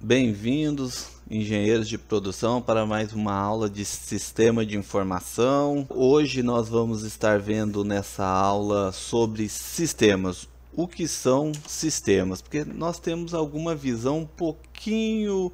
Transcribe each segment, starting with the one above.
Bem-vindos, engenheiros de produção, para mais uma aula de sistema de informação. Hoje nós vamos estar vendo nessa aula sobre sistemas. O que são sistemas? Porque nós temos alguma visão um pouquinho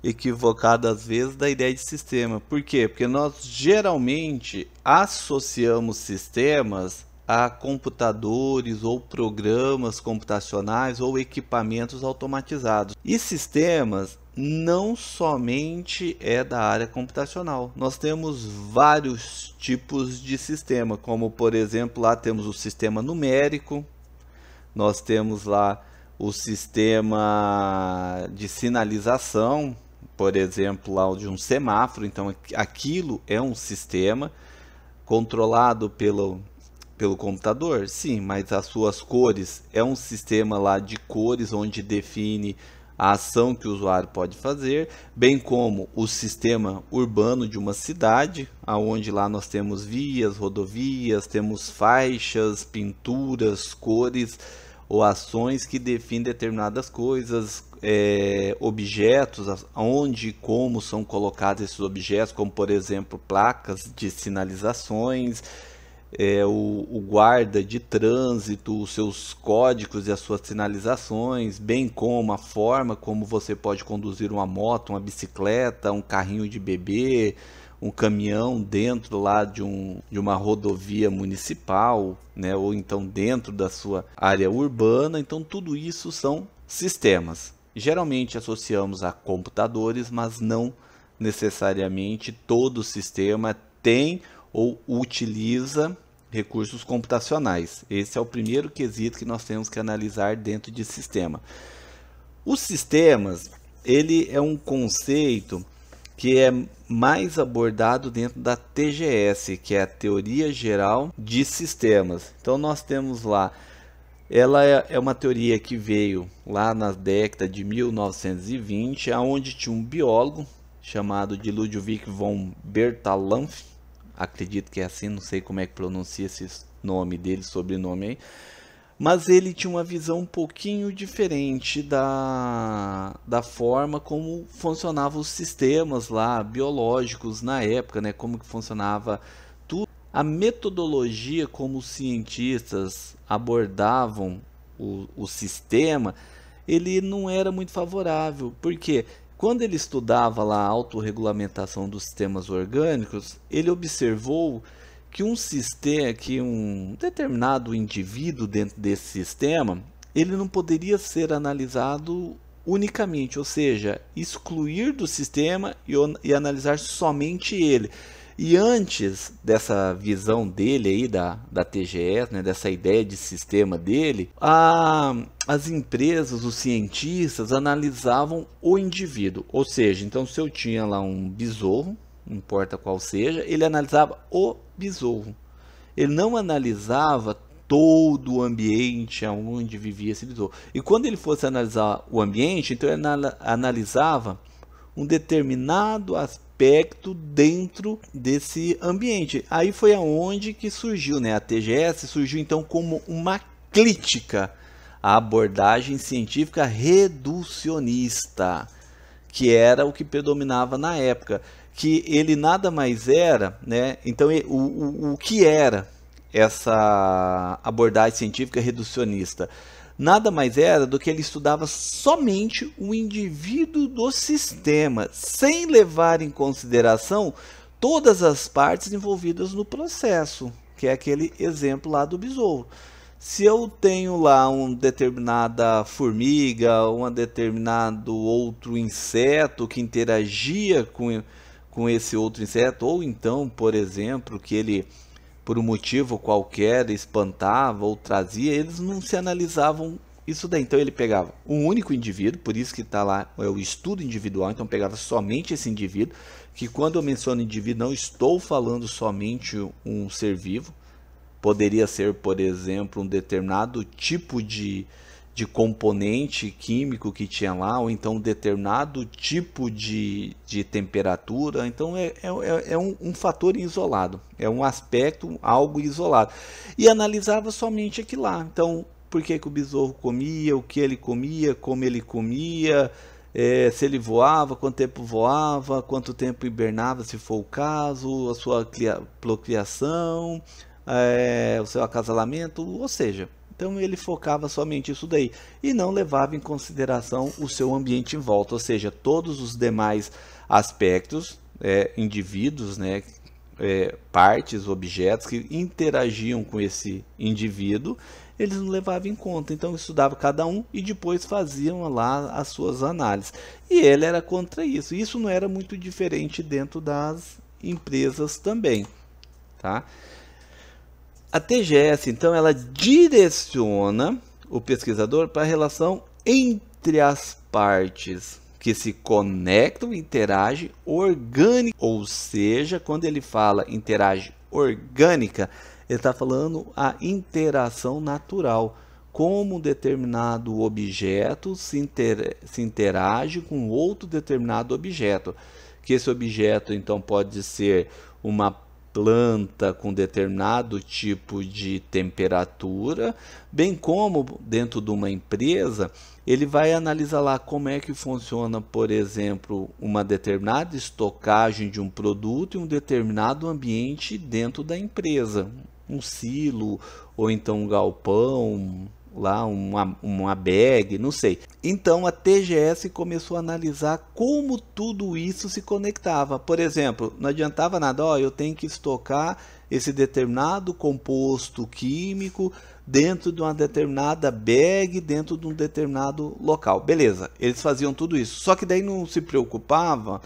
equivocada às vezes da ideia de sistema. Por quê? Porque nós geralmente associamos sistemas a computadores ou programas computacionais ou equipamentos automatizados. E sistemas não somente é da área computacional. Nós temos vários tipos de sistema, como por exemplo, lá temos o sistema numérico, nós temos lá o sistema de sinalização, por exemplo, lá de um semáforo. Então aquilo é um sistema controlado pelo computador? Sim, mas as suas cores é um sistema lá de cores onde define a ação que o usuário pode fazer, bem como o sistema urbano de uma cidade, aonde lá nós temos vias, rodovias, temos faixas, pinturas, cores ou ações que definem determinadas coisas, objetos, onde e como são colocados esses objetos, como por exemplo placas de sinalizações, o guarda de trânsito, os seus códigos e as suas sinalizações, bem como a forma como você pode conduzir uma moto, uma bicicleta, um carrinho de bebê, um caminhão dentro lá de uma rodovia municipal, né, ou então dentro da sua área urbana. Então tudo isso são sistemas. Geralmente associamos a computadores, mas não necessariamente todo sistema tem ou utiliza recursos computacionais. Esse é o primeiro quesito que nós temos que analisar dentro de sistema. Os sistemas, ele é um conceito que é mais abordado dentro da TGS, que é a Teoria Geral de Sistemas. Então nós temos lá, ela é uma teoria que veio lá na década de 1920, onde tinha um biólogo chamado de Ludwig von Bertalanffy, acredito que é assim, não sei como é que pronuncia esse nome dele, sobrenome aí, mas ele tinha uma visão um pouquinho diferente da forma como funcionavam os sistemas lá biológicos na época, né? Como que funcionava tudo. A metodologia como os cientistas abordavam o sistema, ele não era muito favorável, porque quando ele estudava lá a autorregulamentação dos sistemas orgânicos, ele observou que um determinado indivíduo dentro desse sistema, ele não poderia ser analisado unicamente, ou seja, excluir do sistema e analisar somente ele. E antes dessa visão dele aí da TGS, né, dessa ideia de sistema dele, as empresas, os cientistas analisavam o indivíduo. Ou seja, então se eu tinha lá um besouro, não importa qual seja, ele analisava o besouro. Ele não analisava todo o ambiente onde vivia esse besouro. E quando ele fosse analisar o ambiente, então ele analisava um determinado aspecto dentro desse ambiente. Aí foi aonde que surgiu, né? A TGS surgiu então como uma crítica à abordagem científica reducionista, que era o que predominava na época, que ele nada mais era, né? Então o que era essa abordagem científica reducionista? Nada mais era do que ele estudava somente o indivíduo do sistema, sem levar em consideração todas as partes envolvidas no processo, que é aquele exemplo lá do besouro. Se eu tenho lá uma determinada formiga, um determinado outro inseto que interagia com esse outro inseto, ou então, por exemplo, que ele por um motivo qualquer espantava ou trazia, eles não se analisavam isso daí. Então ele pegava um único indivíduo, por isso que está lá o estudo individual, então pegava somente esse indivíduo, que quando eu menciono indivíduo não estou falando somente um ser vivo, poderia ser, por exemplo, um determinado tipo de componente químico que tinha lá, ou então um determinado tipo de temperatura. Então é um fator isolado, é um aspecto, algo isolado. E analisava somente aquilo lá. Então, por que que o besouro comia, o que ele comia, como ele comia, se ele voava, quanto tempo voava, quanto tempo hibernava, se for o caso, a sua procriação, o seu acasalamento, ou seja, então ele focava somente isso daí e não levava em consideração o seu ambiente em volta, ou seja, todos os demais aspectos, indivíduos, né, partes, objetos que interagiam com esse indivíduo, eles não levavam em conta. Então estudava cada um e depois faziam lá as suas análises. E ele era contra isso. Isso não era muito diferente dentro das empresas também, tá? A TGS, então, ela direciona o pesquisador para a relação entre as partes que se conectam e interagem orgânica, ou seja, quando ele fala interage orgânica, ele está falando a interação natural, como um determinado objeto se interage com outro determinado objeto, que esse objeto então pode ser uma planta com determinado tipo de temperatura, bem como dentro de uma empresa, ele vai analisar lá como é que funciona, por exemplo, uma determinada estocagem de um produto em um determinado ambiente dentro da empresa, um silo ou então um galpão, lá uma bag, não sei. Então a TGS começou a analisar como tudo isso se conectava. Por exemplo, não adiantava nada, eu tenho que estocar esse determinado composto químico dentro de uma determinada bag, dentro de um determinado local. Beleza, eles faziam tudo isso. Só que daí não se preocupava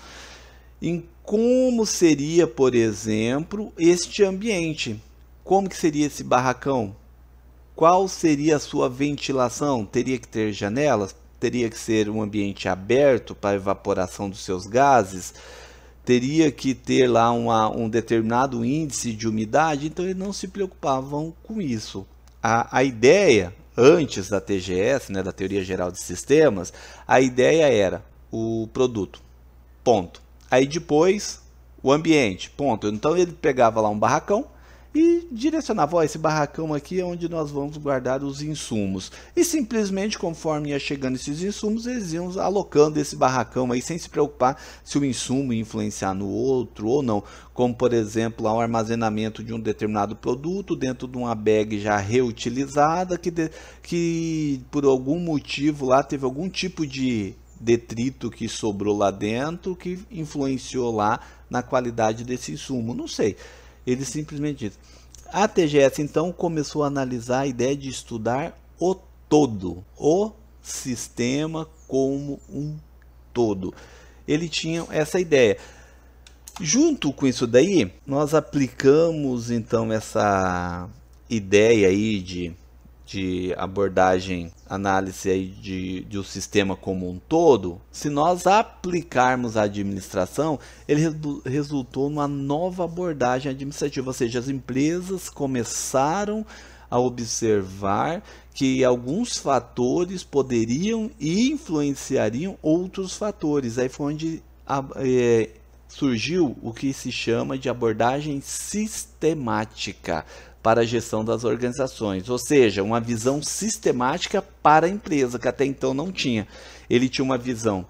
em como seria, por exemplo, este ambiente. Como que seria esse barracão? Qual seria a sua ventilação? Teria que ter janelas? Teria que ser um ambiente aberto para a evaporação dos seus gases? Teria que ter lá um determinado índice de umidade? Então eles não se preocupavam com isso. A ideia, antes da TGS, né, da Teoria Geral de Sistemas, a ideia era o produto, ponto. Aí depois o ambiente, ponto. Então ele pegava lá um barracão e direcionava, esse barracão aqui é onde nós vamos guardar os insumos. E simplesmente, conforme ia chegando esses insumos, eles iam alocando esse barracão aí, sem se preocupar se o insumo ia influenciar no outro ou não. Como, por exemplo, o armazenamento de um determinado produto dentro de uma bag já reutilizada, que por algum motivo lá teve algum tipo de detrito que sobrou lá dentro, que influenciou lá na qualidade desse insumo. Não sei. Ele simplesmente diz. A TGS então começou a analisar a ideia de estudar o todo, o sistema como um todo. Ele tinha essa ideia. Junto com isso daí, nós aplicamos então essa ideia aí de abordagem, análise aí de um sistema como um todo. Se nós aplicarmos a administração, ele resultou numa nova abordagem administrativa, ou seja, as empresas começaram a observar que alguns fatores poderiam e influenciariam outros fatores. Aí foi onde surgiu o que se chama de abordagem sistemática para a gestão das organizações, ou seja, uma visão sistemática para a empresa, que até então não tinha. Ele tinha uma visão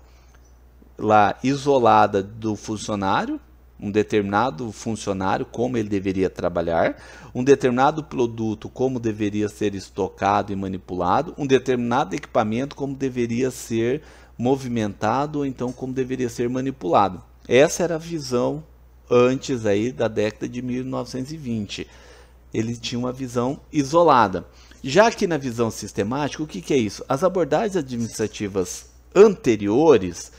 lá isolada do funcionário, um determinado funcionário, como ele deveria trabalhar, um determinado produto, como deveria ser estocado e manipulado, um determinado equipamento, como deveria ser movimentado, ou então como deveria ser manipulado. Essa era a visão antes aí da década de 1920. Ele tinha uma visão isolada. Já que na visão sistemática, o que é isso? As abordagens administrativas anteriores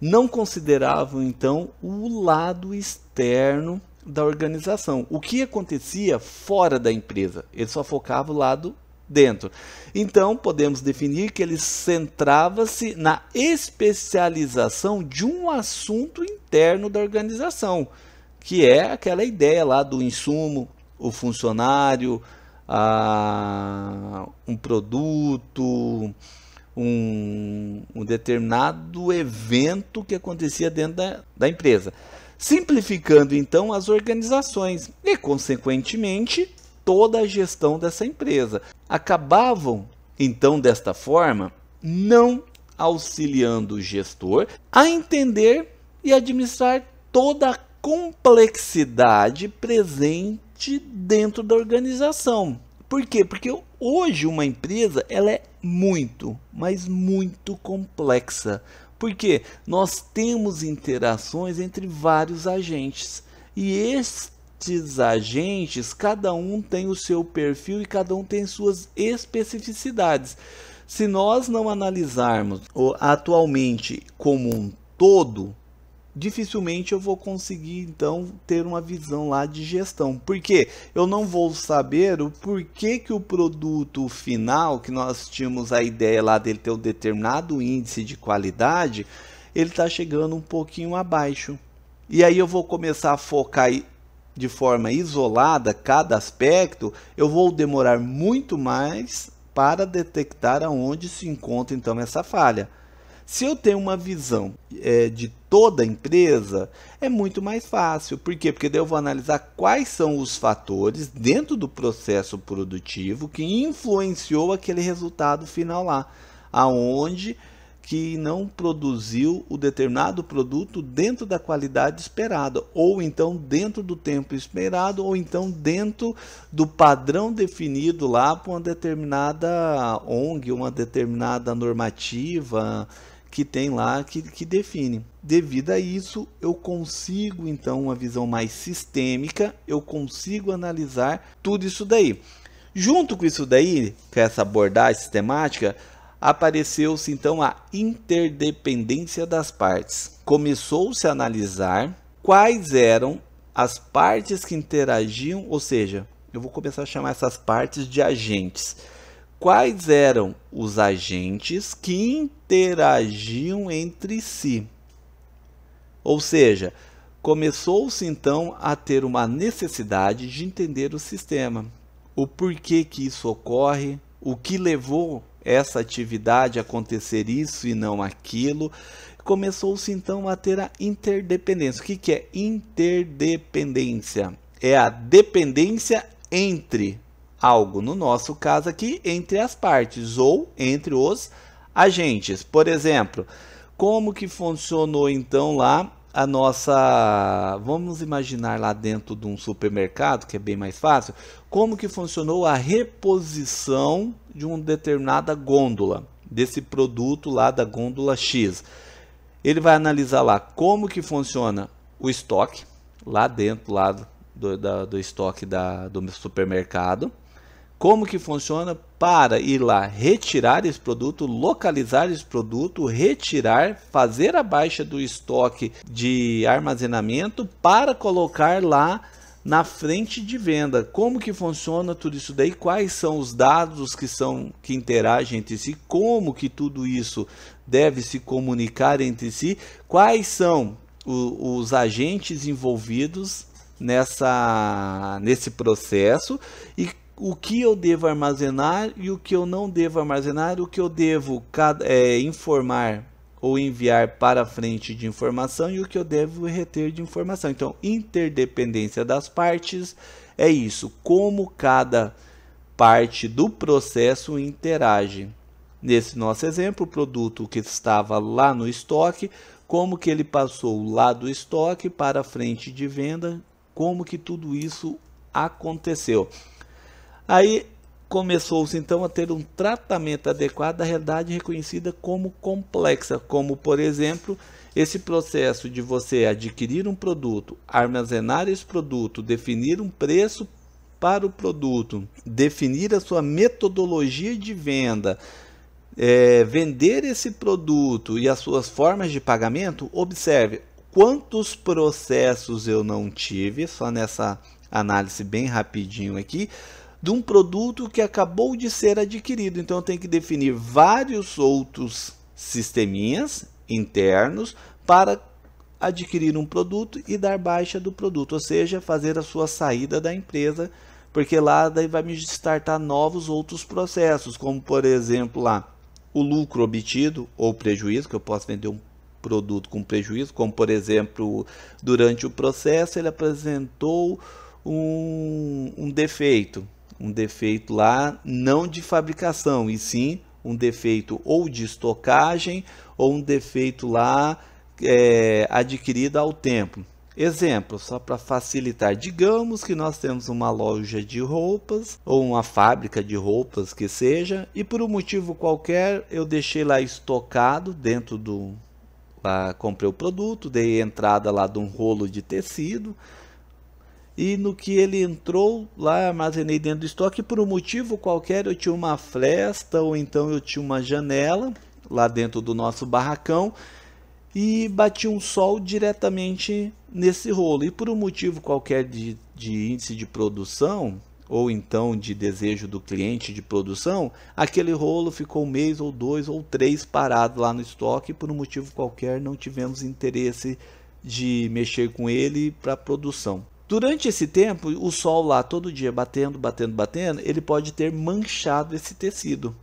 não consideravam, então, o lado externo da organização. O que acontecia fora da empresa? Ele só focava o lado dentro. Então, podemos definir que ele centrava-se na especialização de um assunto interno da organização, que é aquela ideia lá do insumo, o funcionário, um produto, um determinado evento que acontecia dentro da empresa. Simplificando então as organizações e, consequentemente, toda a gestão dessa empresa. Acabavam, então, desta forma, não auxiliando o gestor a entender e administrar toda a complexidade presente dentro da organização. Por quê? Porque hoje uma empresa ela é muito, mas muito complexa. Porque nós temos interações entre vários agentes. E estes agentes, cada um tem o seu perfil e cada um tem suas especificidades. Se nós não analisarmos atualmente como um todo, dificilmente eu vou conseguir então ter uma visão lá de gestão, porque eu não vou saber o porquê que o produto final, que nós tínhamos a ideia lá dele ter um determinado índice de qualidade, ele está chegando um pouquinho abaixo. E aí eu vou começar a focar de forma isolada cada aspecto, eu vou demorar muito mais para detectar aonde se encontra então essa falha. Se eu tenho uma visão de toda a empresa, é muito mais fácil. Por quê? Porque daí eu vou analisar quais são os fatores dentro do processo produtivo que influenciou aquele resultado final lá, aonde que não produziu o determinado produto dentro da qualidade esperada, ou então dentro do tempo esperado, ou então dentro do padrão definido lá por uma determinada ONG, uma determinada normativa que tem lá que define. Devido a isso, eu consigo então uma visão mais sistêmica, eu consigo analisar tudo isso daí. Junto com isso daí, com essa abordagem sistemática, apareceu-se então a interdependência das partes. Começou-se a analisar quais eram as partes que interagiam, ou seja, eu vou começar a chamar essas partes de agentes. Quais eram os agentes que interagiam entre si? Ou seja, começou-se então a ter uma necessidade de entender o sistema, o porquê que isso ocorre, o que levou essa atividade a acontecer isso e não aquilo. Começou-se então a ter a interdependência. O que é interdependência? É a dependência entre algo, no nosso caso aqui, entre as partes ou entre os agentes. Por exemplo, como que funcionou então lá a nossa, vamos imaginar lá dentro de um supermercado, que é bem mais fácil, como que funcionou a reposição de uma determinada gôndola, desse produto lá da gôndola X. Ele vai analisar lá como que funciona o estoque, lá dentro lá do estoque do supermercado, como que funciona para ir lá retirar esse produto, localizar esse produto, retirar, fazer a baixa do estoque de armazenamento para colocar lá na frente de venda. Como que funciona tudo isso daí? Quais são os dados que interagem entre si? Como que tudo isso deve se comunicar entre si? Quais são os agentes envolvidos nesse processo e o que eu devo armazenar e o que eu não devo armazenar, o que eu devo informar ou enviar para a frente de informação e o que eu devo reter de informação. Então, interdependência das partes é isso, como cada parte do processo interage. Nesse nosso exemplo, o produto que estava lá no estoque, como que ele passou lá do estoque para a frente de venda, como que tudo isso aconteceu. Aí começou-se então a ter um tratamento adequado da realidade reconhecida como complexa, como por exemplo, esse processo de você adquirir um produto, armazenar esse produto, definir um preço para o produto, definir a sua metodologia de venda, vender esse produto e as suas formas de pagamento. Observe quantos processos eu não tive, só nessa análise bem rapidinho aqui, de um produto que acabou de ser adquirido. Então eu tenho que definir vários outros sisteminhas internos para adquirir um produto e dar baixa do produto, ou seja, fazer a sua saída da empresa, porque lá daí vai me startar novos outros processos, como por exemplo lá o lucro obtido ou prejuízo, que eu posso vender um produto com prejuízo, como por exemplo, durante o processo ele apresentou um defeito lá não de fabricação, e sim um defeito ou de estocagem ou um defeito lá adquirido ao tempo. Exemplo, só para facilitar, digamos que nós temos uma loja de roupas ou uma fábrica de roupas que seja, e por um motivo qualquer eu deixei lá estocado dentro do... Lá, comprei o produto, dei entrada lá de um rolo de tecido, e no que ele entrou lá, armazenei dentro do estoque, por um motivo qualquer eu tinha uma fresta ou então eu tinha uma janela lá dentro do nosso barracão, e bati um sol diretamente nesse rolo, e por um motivo qualquer de índice de produção ou então de desejo do cliente de produção, aquele rolo ficou um mês ou 2 ou 3 parado lá no estoque, e por um motivo qualquer não tivemos interesse de mexer com ele para produção. Durante esse tempo, o sol lá todo dia batendo, ele pode ter manchado esse tecido.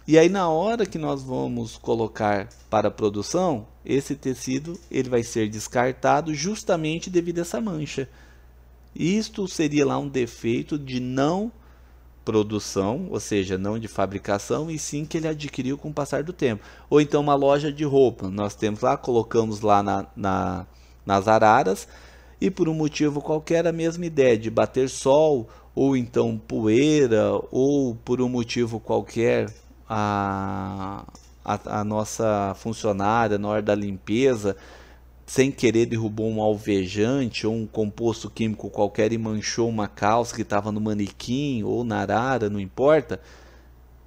E aí na hora que nós vamos colocar para a produção, esse tecido ele vai ser descartado justamente devido a essa mancha. Isto seria lá um defeito de não produção, ou seja, não de fabricação, e sim que ele adquiriu com o passar do tempo. Ou então uma loja de roupa, nós temos lá, colocamos lá nas araras, e por um motivo qualquer a mesma ideia de bater sol, ou então poeira, ou por um motivo qualquer a nossa funcionária na hora da limpeza sem querer derrubou um alvejante ou um composto químico qualquer e manchou uma calça que estava no manequim ou na arara, não importa.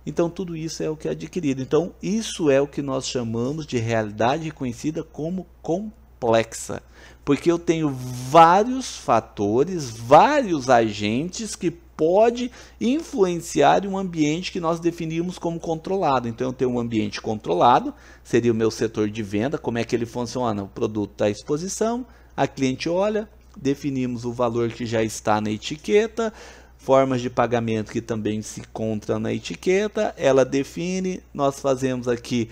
Então tudo isso é o que é adquirido. Então isso é o que nós chamamos de realidade reconhecida como complexa, porque eu tenho vários fatores, vários agentes que pode influenciar em um ambiente que nós definimos como controlado. Então eu tenho um ambiente controlado, seria o meu setor de venda. Como é que ele funciona? O produto está à exposição, a cliente olha, definimos o valor que já está na etiqueta, formas de pagamento que também se encontram na etiqueta, ela define, nós fazemos aqui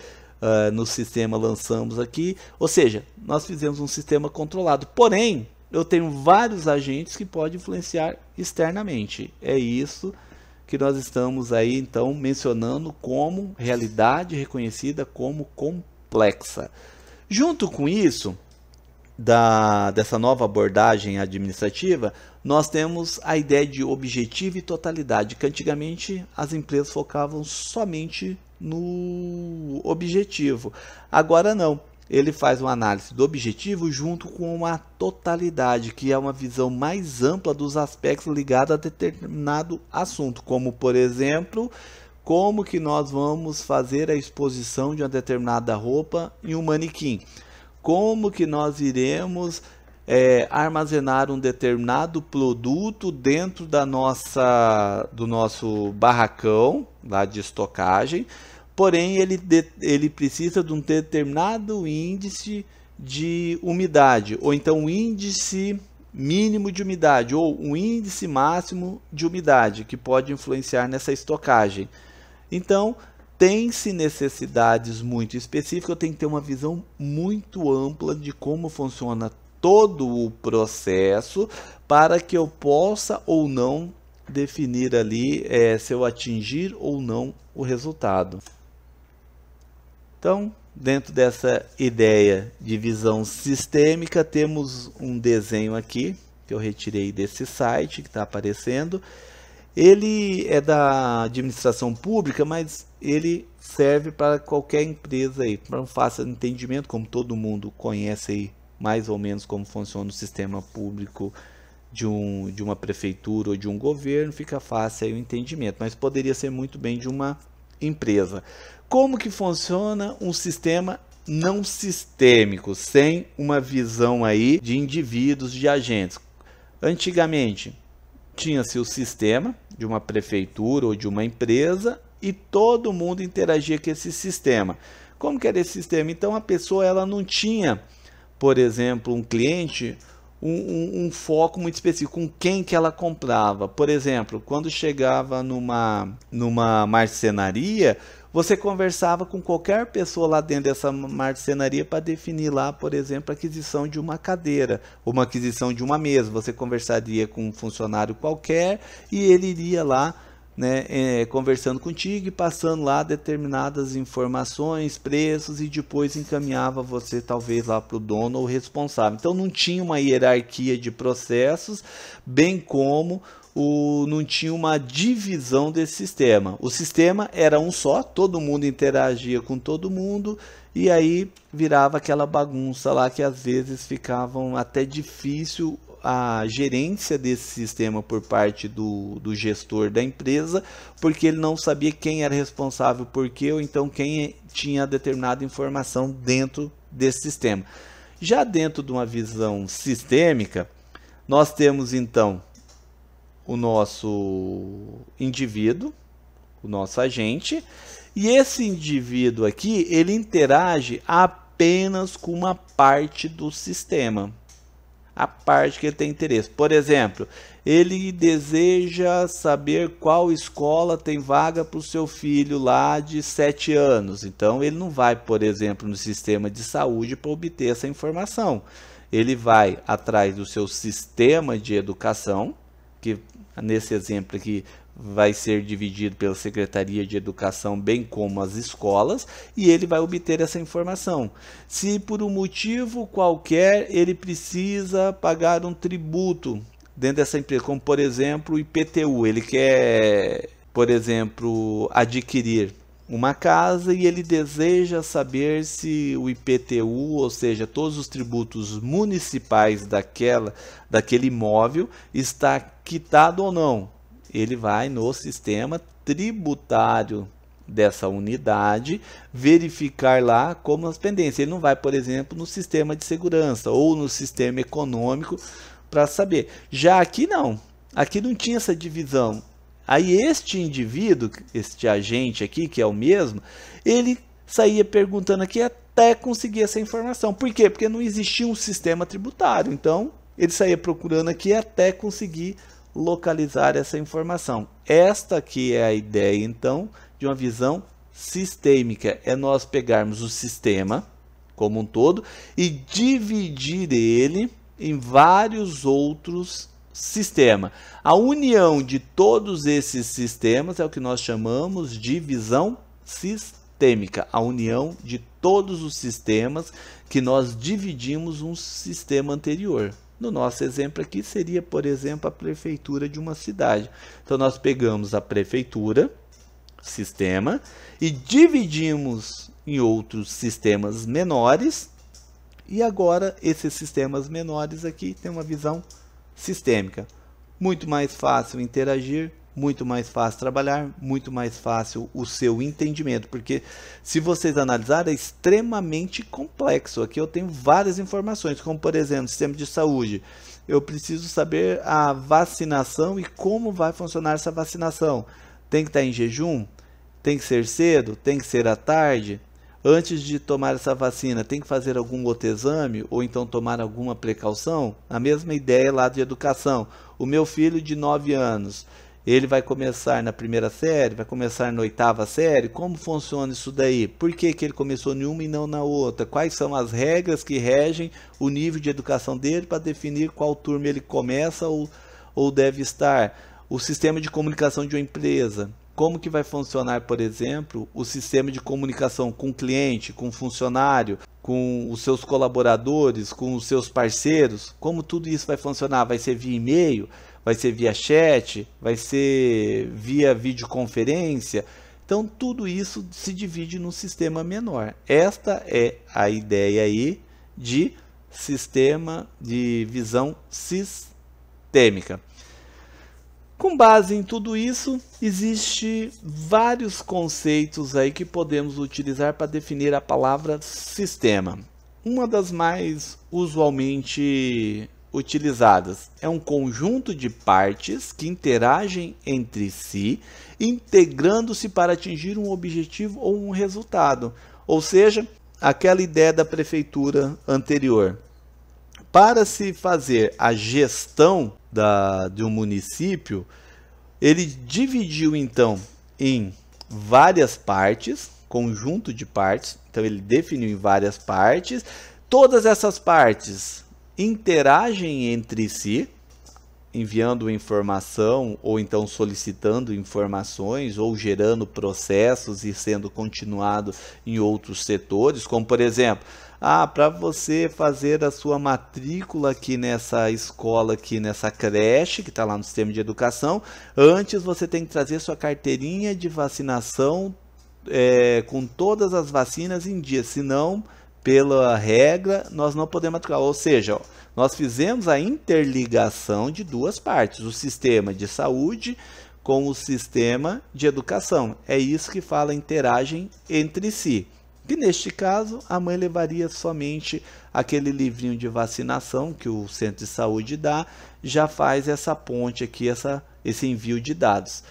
no sistema, lançamos aqui, ou seja, nós fizemos um sistema controlado, porém eu tenho vários agentes que podem influenciar externamente. É isso que nós estamos aí então mencionando como realidade reconhecida como complexa. Junto com isso, dessa nova abordagem administrativa, nós temos a ideia de objetivo e totalidade, que antigamente as empresas focavam somente no objetivo. Agora não. Ele faz uma análise do objetivo junto com uma totalidade, que é uma visão mais ampla dos aspectos ligados a determinado assunto, como por exemplo, como que nós vamos fazer a exposição de uma determinada roupa em um manequim, como que nós iremos armazenar um determinado produto dentro do nosso barracão lá de estocagem. Porém, ele precisa de um determinado índice de umidade, ou então um índice mínimo de umidade, ou um índice máximo de umidade, que pode influenciar nessa estocagem. Então, tem-se necessidades muito específicas, eu tenho que ter uma visão muito ampla de como funciona todo o processo, para que eu possa ou não definir ali se eu atingir ou não o resultado. Então, dentro dessa ideia de visão sistêmica, temos um desenho aqui, que eu retirei desse site, que está aparecendo. Ele é da administração pública, mas ele serve para qualquer empresa aí, para um fácil entendimento, como todo mundo conhece aí, mais ou menos como funciona o sistema público de uma prefeitura ou de um governo, fica fácil aí o entendimento, mas poderia ser muito bem de uma empresa. Como que funciona um sistema não sistêmico, sem uma visão aí de indivíduos, de agentes? Antigamente, tinha-se o sistema de uma prefeitura ou de uma empresa e todo mundo interagia com esse sistema. Como que era esse sistema? Então a pessoa ela não tinha, por exemplo, um cliente, um foco muito específico, com quem que ela comprava. Por exemplo, quando chegava numa marcenaria, você conversava com qualquer pessoa lá dentro dessa marcenaria para definir lá, por exemplo, a aquisição de uma cadeira, ou uma aquisição de uma mesa. Você conversaria com um funcionário qualquer e ele iria lá né, conversando contigo e passando lá determinadas informações, preços, e depois encaminhava você talvez lá para o dono ou responsável. Então não tinha uma hierarquia de processos, bem como não tinha uma divisão desse sistema. O sistema era um só, todo mundo interagia com todo mundo, e aí virava aquela bagunça lá que às vezes ficavam até difícil a gerência desse sistema por parte do gestor da empresa, porque ele não sabia quem era responsável por quê, ou então quem tinha determinada informação dentro desse sistema. Já dentro de uma visão sistêmica, nós temos então o nosso indivíduo, o nosso agente, e esse indivíduo aqui, ele interage apenas com uma parte do sistema, a parte que ele tem interesse. Por exemplo, ele deseja saber qual escola tem vaga para o seu filho lá de 7 anos. Então ele não vai, por exemplo, no sistema de saúde para obter essa informação. Ele vai atrás do seu sistema de educação, que nesse exemplo aqui vai ser dividido pela Secretaria de Educação, bem como as escolas, e ele vai obter essa informação. Se por um motivo qualquer ele precisa pagar um tributo dentro dessa empresa, como por exemplo o IPTU, ele quer, por exemplo, adquirir uma casa e ele deseja saber se o IPTU, ou seja, todos os tributos municipais daquele imóvel, está quitado ou não. Ele vai no sistema tributário dessa unidade verificar lá como as pendências. Ele não vai, por exemplo, no sistema de segurança ou no sistema econômico para saber. Já aqui não. Aqui não tinha essa divisão. Aí este indivíduo, este agente aqui, que é o mesmo, ele saía perguntando aqui até conseguir essa informação. Por quê? Porque não existia um sistema tributário. Então, ele saía procurando aqui até conseguir localizar essa informação. Esta aqui é a ideia, então, de uma visão sistêmica. É nós pegarmos o sistema como um todo e dividir ele em vários outros sistemas. A união de todos esses sistemas é o que nós chamamos de visão sistêmica. A união de todos os sistemas que nós dividimos um sistema anterior. No nosso exemplo aqui seria, por exemplo, a prefeitura de uma cidade. Então nós pegamos a prefeitura, sistema, e dividimos em outros sistemas menores, e agora esses sistemas menores aqui têm uma visão sistêmica. Muito mais fácil interagir, muito mais fácil trabalhar, muito mais fácil o seu entendimento, porque se vocês analisarem é extremamente complexo. Aqui eu tenho várias informações, como por exemplo, sistema de saúde. Eu preciso saber a vacinação e como vai funcionar essa vacinação. Tem que estar em jejum? Tem que ser cedo? Tem que ser à tarde? Antes de tomar essa vacina, tem que fazer algum outro exame ou então tomar alguma precaução? A mesma ideia lá de educação. O meu filho de 9 anos, ele vai começar na primeira série, vai começar na 8ª série? Como funciona isso daí? Por que ele começou em uma e não na outra? Quais são as regras que regem o nível de educação dele para definir qual turma ele começa ou deve estar? O sistema de comunicação de uma empresa. Como que vai funcionar, por exemplo, o sistema de comunicação com o cliente, com o funcionário, com os seus colaboradores, com os seus parceiros? Como tudo isso vai funcionar? Vai ser via e-mail? Vai ser via chat? Vai ser via videoconferência? Então, tudo isso se divide num sistema menor. Esta é a ideia aí de sistema de visão sistêmica. Com base em tudo isso, existem vários conceitos aí que podemos utilizar para definir a palavra sistema. Uma das mais usualmente utilizadas é um conjunto de partes que interagem entre si, integrando-se para atingir um objetivo ou um resultado. Ou seja, aquela ideia da prefeitura anterior. Para se fazer a gestão de um município, ele dividiu então em várias partes, conjunto de partes, então ele definiu em várias partes, todas essas partes interagem entre si, enviando informação, ou então solicitando informações, ou gerando processos e sendo continuado em outros setores, como por exemplo, para você fazer a sua matrícula aqui nessa escola, aqui nessa creche, que está lá no sistema de educação, antes você tem que trazer sua carteirinha de vacinação com todas as vacinas em dia, senão, pela regra, nós não podemos matricular. Ou seja, nós fizemos a interligação de duas partes, o sistema de saúde com o sistema de educação. É isso que fala, interagem entre si. E neste caso, a mãe levaria somente aquele livrinho de vacinação que o centro de saúde dá, já faz essa ponte aqui, esse envio de dados.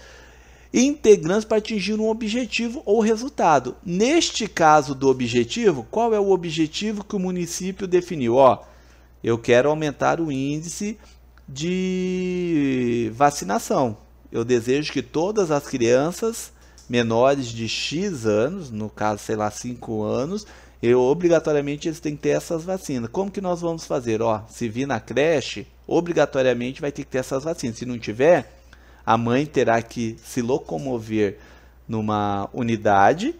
Integrantes para atingir um objetivo ou resultado. Neste caso do objetivo, qual é o objetivo que o município definiu? Eu quero aumentar o índice de vacinação. Eu desejo que todas as crianças menores de X anos, no caso, sei lá, 5 anos, obrigatoriamente eles têm que ter essas vacinas. Como que nós vamos fazer? Se vir na creche, obrigatoriamente vai ter que ter essas vacinas. Se não tiver, a mãe terá que se locomover numa unidade,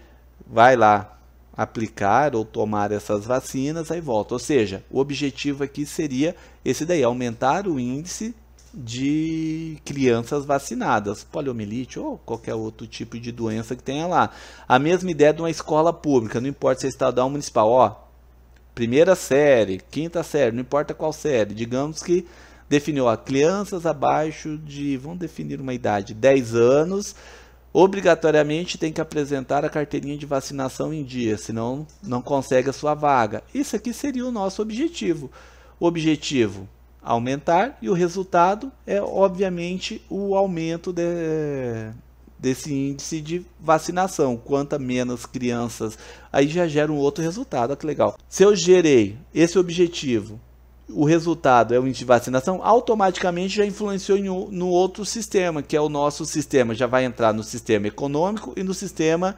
vai lá aplicar ou tomar essas vacinas, aí volta. Ou seja, o objetivo aqui seria esse daí, aumentar o índice de crianças vacinadas, poliomielite ou qualquer outro tipo de doença que tenha lá. A mesma ideia de uma escola pública, não importa se é estadual ou municipal, primeira série, quinta série, não importa qual série, digamos que definiu crianças abaixo de, vamos definir uma idade, 10 anos, obrigatoriamente tem que apresentar a carteirinha de vacinação em dia, senão não consegue a sua vaga. Isso aqui seria o nosso objetivo. O objetivo aumentar e o resultado é obviamente o aumento desse índice de vacinação. Quanto menos crianças, aí já gera um outro resultado. Olha que legal. Se eu gerei esse objetivo, o resultado é o índice de vacinação, automaticamente já influenciou no outro sistema, que é o nosso sistema. Já vai entrar no sistema econômico e no sistema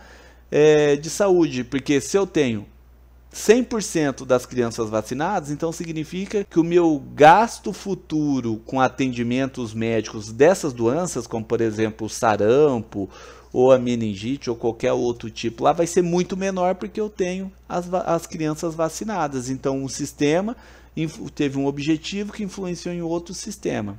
de saúde, porque se eu tenho 100% das crianças vacinadas, então significa que o meu gasto futuro com atendimentos médicos dessas doenças, como por exemplo o sarampo, ou a meningite, ou qualquer outro tipo lá, vai ser muito menor porque eu tenho as crianças vacinadas. Então o sistema teve um objetivo que influenciou em outro sistema.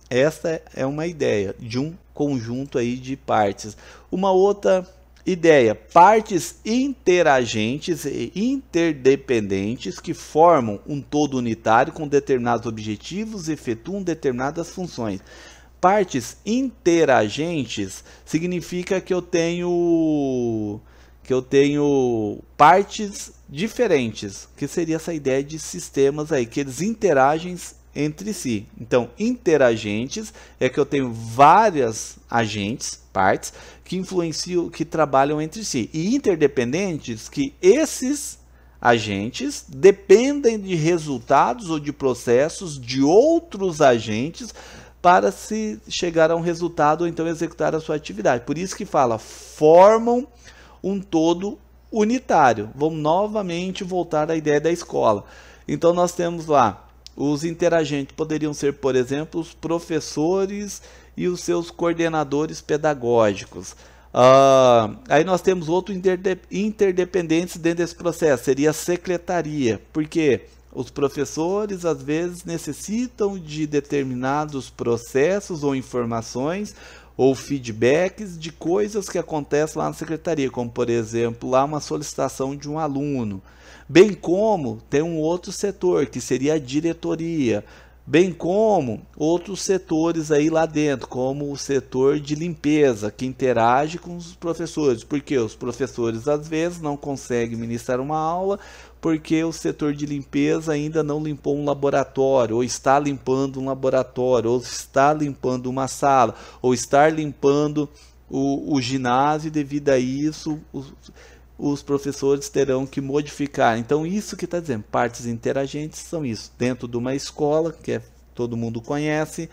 Essa é uma ideia de um conjunto aí de partes. Uma outra ideia, partes interagentes e interdependentes que formam um todo unitário com determinados objetivos e efetuam determinadas funções. Partes interagentes significa que eu tenho partes diferentes, que seria essa ideia de sistemas aí, que eles interagem entre si. Então, interagentes é que eu tenho várias agentes, partes, que influenciam, que trabalham entre si. E interdependentes, que esses agentes dependem de resultados ou de processos de outros agentes para se chegar a um resultado ou então executar a sua atividade. Por isso que fala, formam um todo unitário. Vamos novamente voltar à ideia da escola. Então nós temos lá os interagentes, poderiam ser, por exemplo, os professores e os seus coordenadores pedagógicos. Aí nós temos outros interdependentes dentro desse processo, seria a secretaria, porque os professores às vezes necessitam de determinados processos ou informações ou feedbacks de coisas que acontecem lá na secretaria, como por exemplo lá uma solicitação de um aluno, bem como tem um outro setor que seria a diretoria, bem como outros setores aí lá dentro, como o setor de limpeza, que interage com os professores, porque os professores às vezes não conseguem ministrar uma aula, porque o setor de limpeza ainda não limpou um laboratório, ou está limpando um laboratório, ou está limpando uma sala, ou está limpando o ginásio, e devido a isso os professores terão que modificar. Então isso que está dizendo, partes interagentes são isso. Dentro de uma escola, que todo mundo conhece,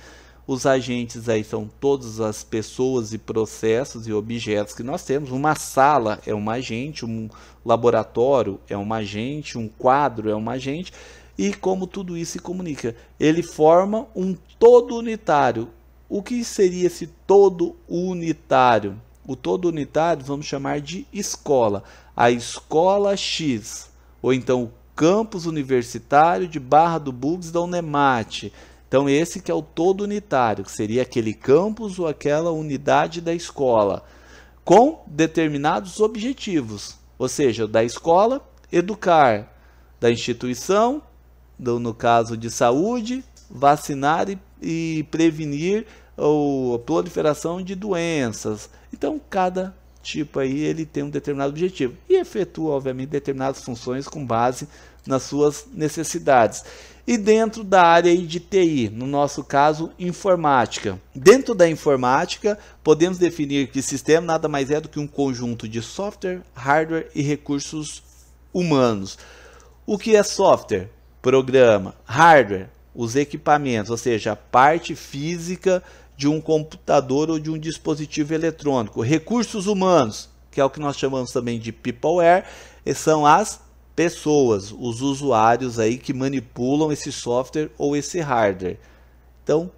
os agentes aí são todas as pessoas e processos e objetos que nós temos. Uma sala é um agente, um laboratório é um agente, um quadro é um agente, e como tudo isso se comunica. Ele forma um todo unitário. O que seria esse todo unitário? O todo unitário vamos chamar de escola. A escola X, ou então o campus universitário de Barra do Bugres da Unemate. Então esse que é o todo unitário, que seria aquele campus ou aquela unidade da escola, com determinados objetivos. Ou seja, da escola, educar, da instituição, no caso de saúde, vacinar e prevenir a proliferação de doenças. Então, cada tipo aí ele tem um determinado objetivo e efetua, obviamente, determinadas funções com base nas suas necessidades. E dentro da área de TI, no nosso caso, informática. Dentro da informática, podemos definir que sistema nada mais é do que um conjunto de software, hardware e recursos humanos. O que é software? Programa. Hardware, os equipamentos, ou seja, a parte física de um computador ou de um dispositivo eletrônico. Recursos humanos, que é o que nós chamamos também de peopleware, são as pessoas, os usuários aí que manipulam esse software ou esse hardware. Então,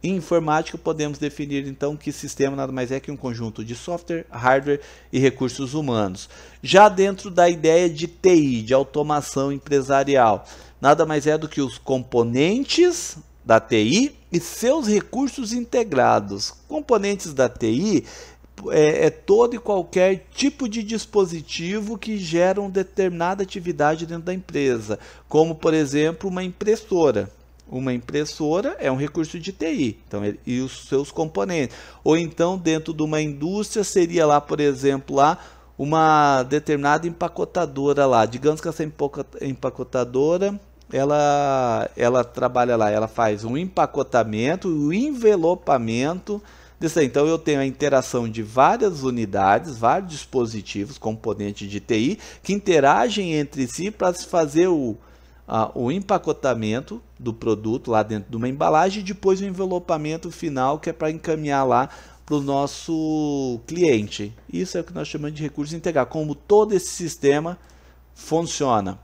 em informática podemos definir então que sistema nada mais é que um conjunto de software, hardware e recursos humanos. Já dentro da ideia de TI, de automação empresarial, nada mais é do que os componentes da TI e seus recursos integrados. Componentes da TI é todo e qualquer tipo de dispositivo que gera uma determinada atividade dentro da empresa, como por exemplo uma impressora. Uma impressora é um recurso de TI, então, e os seus componentes. Ou então dentro de uma indústria seria lá, por exemplo, lá uma determinada empacotadora lá. Digamos que essa empacotadora ela trabalha lá, ela faz um empacotamento e o envelopamento disso aí. Então eu tenho a interação de várias unidades, vários dispositivos, componentes de TI, que interagem entre si para se fazer o empacotamento do produto lá dentro de uma embalagem e depois o envelopamento final, que é para encaminhar lá para o nosso cliente. Isso é o que nós chamamos de recurso integral, como todo esse sistema funciona.